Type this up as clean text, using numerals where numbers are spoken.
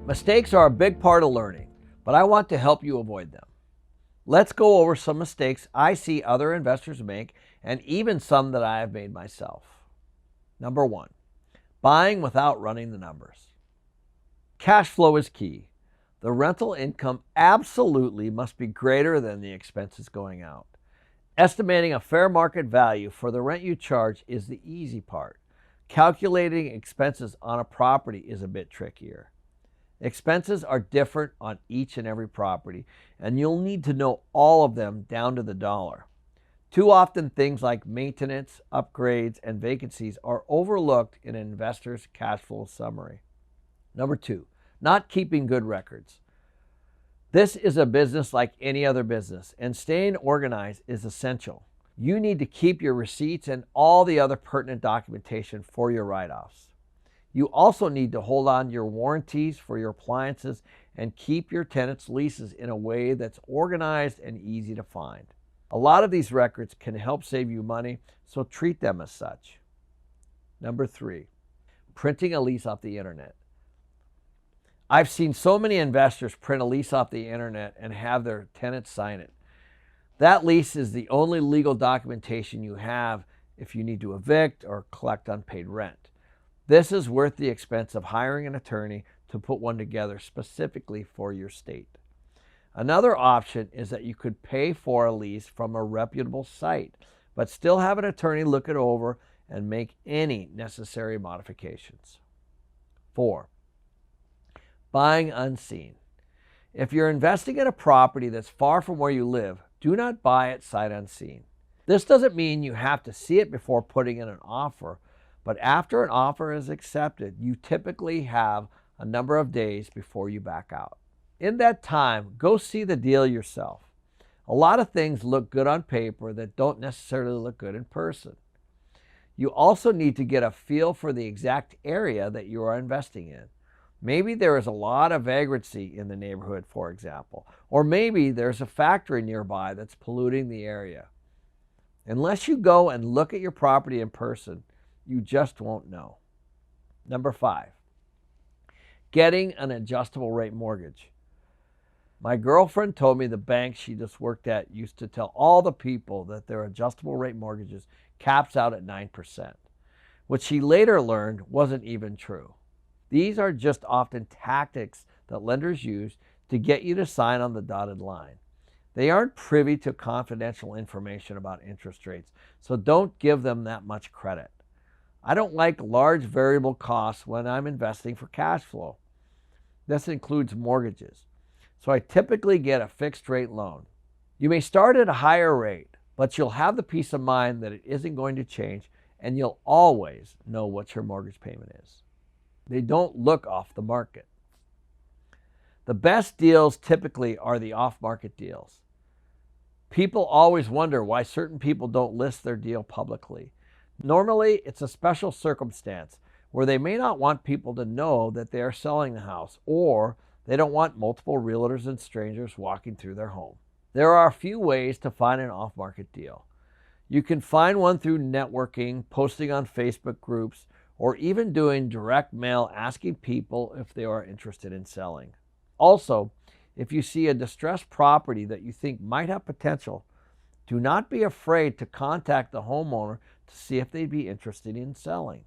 Mistakes are a big part of learning, but I want to help you avoid them. Let's go over some mistakes I see other investors make and even some that I have made myself. Number 1, buying without running the numbers. Cash flow is key. The rental income absolutely must be greater than the expenses going out. Estimating a fair market value for the rent you charge is the easy part. Calculating expenses on a property is a bit trickier. Expenses are different on each and every property, and you'll need to know all of them down to the dollar. Too often, things like maintenance, upgrades, and vacancies are overlooked in an investor's cash flow summary. Number 2, not keeping good records. This is a business like any other business, and staying organized is essential. You need to keep your receipts and all the other pertinent documentation for your write-offs. You also need to hold on to your warranties for your appliances and keep your tenants' leases in a way that's organized and easy to find. A lot of these records can help save you money, so treat them as such. Number 3, printing a lease off the internet. I've seen so many investors print a lease off the internet and have their tenants sign it. That lease is the only legal documentation you have if you need to evict or collect unpaid rent. This is worth the expense of hiring an attorney to put one together specifically for your state. Another option is that you could pay for a lease from a reputable site, but still have an attorney look it over and make any necessary modifications. 4, buying unseen. If you're investing in a property that's far from where you live, do not buy it sight unseen. This doesn't mean you have to see it before putting in an offer, but after an offer is accepted, you typically have a number of days before you back out. In that time, go see the deal yourself. A lot of things look good on paper that don't necessarily look good in person. You also need to get a feel for the exact area that you are investing in. Maybe there is a lot of vagrancy in the neighborhood, for example, or maybe there's a factory nearby that's polluting the area. Unless you go and look at your property in person, you just won't know. Number 5, getting an adjustable rate mortgage. My girlfriend told me the bank she just worked at used to tell all the people that their adjustable rate mortgages caps out at 9%, which she later learned wasn't even true. These are just often tactics that lenders use to get you to sign on the dotted line. They aren't privy to confidential information about interest rates, so don't give them that much credit. I don't like large variable costs when I'm investing for cash flow. This includes mortgages, so I typically get a fixed rate loan. You may start at a higher rate, but you'll have the peace of mind that it isn't going to change, and you'll always know what your mortgage payment is. They don't look off the market. The best deals typically are the off-market deals. People always wonder why certain people don't list their deal publicly. Normally, it's a special circumstance where they may not want people to know that they are selling the house, or they don't want multiple realtors and strangers walking through their home. There are a few ways to find an off-market deal. You can find one through networking, posting on Facebook groups, or even doing direct mail asking people if they are interested in selling. Also, if you see a distressed property that you think might have potential, do not be afraid to contact the homeowner to see if they'd be interested in selling.